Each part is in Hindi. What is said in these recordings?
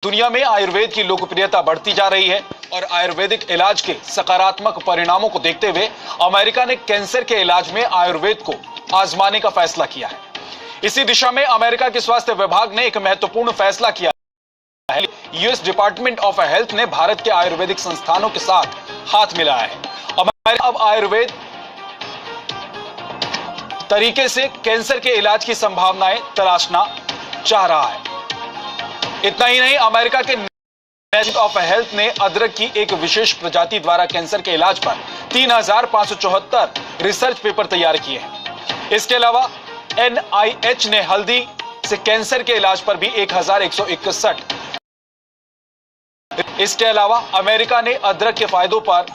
दुनिया में आयुर्वेद की लोकप्रियता बढ़ती जा रही है और आयुर्वेदिक इलाज के सकारात्मक परिणामों को देखते हुए अमेरिका ने कैंसर के इलाज में आयुर्वेद को आजमाने का फैसला किया है। इसी दिशा में अमेरिका के स्वास्थ्य विभाग ने एक महत्वपूर्ण फैसला किया है। यूएस डिपार्टमेंट ऑफ हेल्थ ने भारत के आयुर्वेदिक संस्थानों के साथ हाथ मिलाया है। अमेरिका अब आयुर्वेद तरीके से कैंसर के इलाज की संभावनाएं तलाशना चाह रहा है। इतना ही नहीं, अमेरिका के नेशनल ऑफ हेल्थ ने अदरक की एक विशेष प्रजाति द्वारा कैंसर के इलाज पर 3,574 रिसर्च पेपर तैयार किए हैं। इसके अलावा NIH ने हल्दी से कैंसर के इलाज पर भी 1,161। इसके अलावा अमेरिका ने अदरक के फायदों पर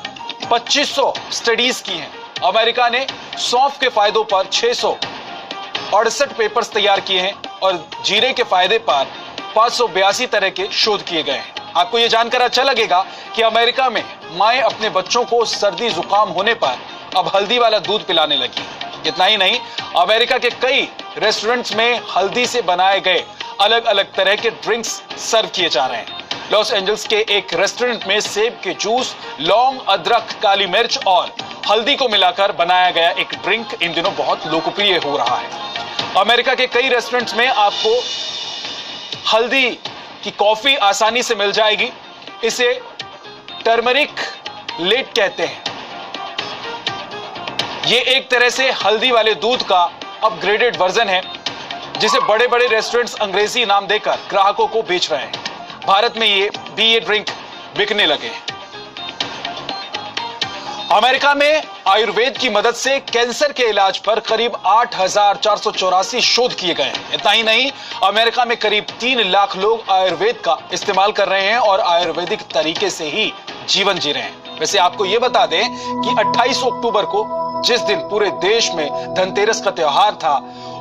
2500 स्टडीज की हैं। अमेरिका ने सौंफ के फायदों पर 668 पेपर्स तैयार किए हैं और जीरे के फायदे पर 582 तरह के शोध किए गए हैं। आपको यह जानकर अच्छा लगेगा कि अमेरिका में माएं अपने बच्चों को सर्दी जुकाम होने पर अब हल्दी वाला दूध पिलाने लगी। इतना ही नहीं, अमेरिका के कई रेस्टोरेंट्स में हल्दी से बनाए गए अलग अलग तरह के ड्रिंक्स सर्व किए जा रहे हैं। लॉस एंजल्स के एक रेस्टोरेंट में सेब के जूस, लौंग, अदरक, काली मिर्च और हल्दी को मिलाकर बनाया गया एक ड्रिंक इन दिनों बहुत लोकप्रिय हो रहा है। अमेरिका के कई रेस्टोरेंट्स में आपको हल्दी की कॉफी आसानी से मिल जाएगी। इसे टर्मरिक लेट कहते हैं। यह एक तरह से हल्दी वाले दूध का अपग्रेडेड वर्जन है, जिसे बड़े बड़े रेस्टोरेंट्स अंग्रेजी नाम देकर ग्राहकों को बेच रहे हैं। भारत में ये ड्रिंक बिकने लगे हैं। अमेरिका में आयुर्वेद की मदद से कैंसर के इलाज पर करीब 8,484 शोध किए गए हैं। इतना ही नहीं, अमेरिका में करीब 3 लाख लोग आयुर्वेद का इस्तेमाल कर रहे हैं और आयुर्वेदिक तरीके से ही जीवन जी रहे हैं। वैसे आपको यह बता दें कि 28 अक्टूबर को जिस दिन पूरे देश में धनतेरस का त्योहार था,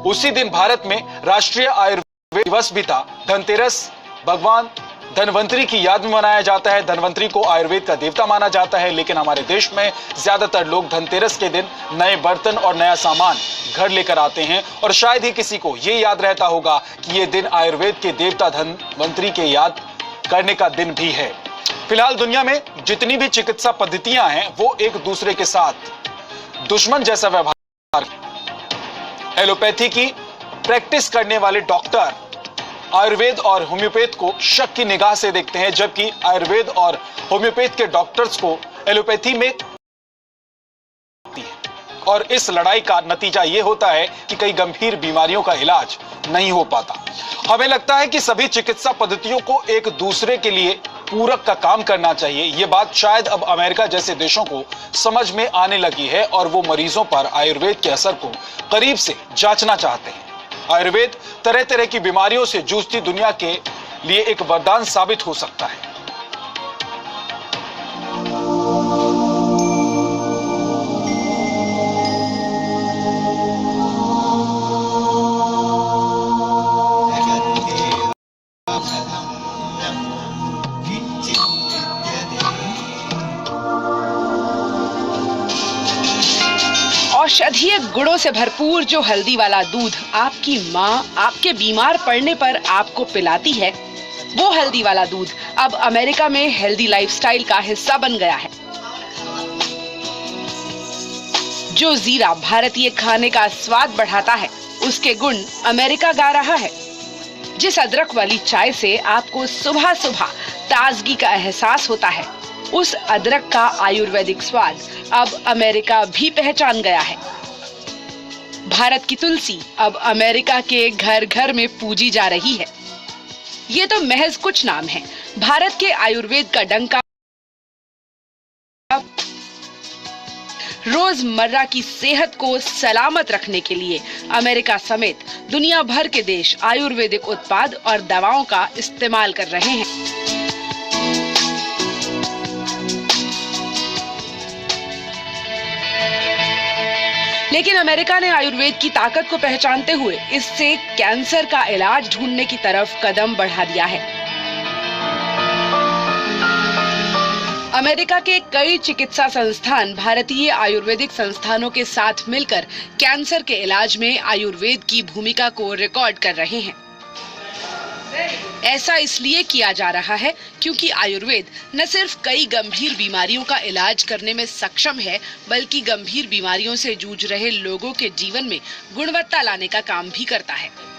उसी दिन भारत में राष्ट्रीय आयुर्वेद दिवस भी था। धनतेरस भगवान धनवंतरी की याद में मनाया जाता है। धनवंतरी को आयुर्वेद का देवता माना जाता है, लेकिन हमारे देश में ज्यादातर लोग धनतेरस के दिन नए बर्तन और नया सामान घर लेकर आते हैं और शायद ही किसी को यह याद रहता होगा कि यह दिन आयुर्वेद के देवता धनवंतरी के याद करने का दिन भी है। फिलहाल दुनिया में जितनी भी चिकित्सा पद्धतियां हैं, वो एक दूसरे के साथ दुश्मन जैसा व्यवहार। एलोपैथी की प्रैक्टिस करने वाले डॉक्टर आयुर्वेद और होम्योपैथ को शक की निगाह से देखते हैं, जबकि आयुर्वेद और होम्योपैथ के डॉक्टर्स को एलोपैथी में और इस लड़ाई का नतीजा यह होता है कि कई गंभीर बीमारियों का इलाज नहीं हो पाता। हमें लगता है कि सभी चिकित्सा पद्धतियों को एक दूसरे के लिए पूरक का काम करना चाहिए। यह बात शायद अब अमेरिका जैसे देशों को समझ में आने लगी है और वो मरीजों पर आयुर्वेद के असर को करीब से जांचना चाहते हैं। आयुर्वेद तरह तरह की बीमारियों से जूझती दुनिया के लिए एक वरदान साबित हो सकता है। औषधीय गुणों से भरपूर जो हल्दी वाला दूध आपकी माँ आपके बीमार पड़ने पर आपको पिलाती है, वो हल्दी वाला दूध अब अमेरिका में हेल्दी लाइफस्टाइल का हिस्सा बन गया है। जो जीरा भारतीय खाने का स्वाद बढ़ाता है, उसके गुण अमेरिका गा रहा है। जिस अदरक वाली चाय से आपको सुबह सुबह ताजगी का एहसास होता है, उस अदरक का आयुर्वेदिक स्वाद अब अमेरिका भी पहचान गया है। भारत की तुलसी अब अमेरिका के घर घर में पूजी जा रही है। ये तो महज कुछ नाम है। भारत के आयुर्वेद का डंका रोजमर्रा की सेहत को सलामत रखने के लिए अमेरिका समेत दुनिया भर के देश आयुर्वेदिक उत्पाद और दवाओं का इस्तेमाल कर रहे हैं। लेकिन अमेरिका ने आयुर्वेद की ताकत को पहचानते हुए इससे कैंसर का इलाज ढूंढने की तरफ कदम बढ़ा दिया है। अमेरिका के कई चिकित्सा संस्थान भारतीय आयुर्वेदिक संस्थानों के साथ मिलकर कैंसर के इलाज में आयुर्वेद की भूमिका को रिकॉर्ड कर रहे हैं। ऐसा इसलिए किया जा रहा है क्योंकि आयुर्वेद न सिर्फ कई गंभीर बीमारियों का इलाज करने में सक्षम है, बल्कि गंभीर बीमारियों से जूझ रहे लोगों के जीवन में गुणवत्ता लाने का काम भी करता है।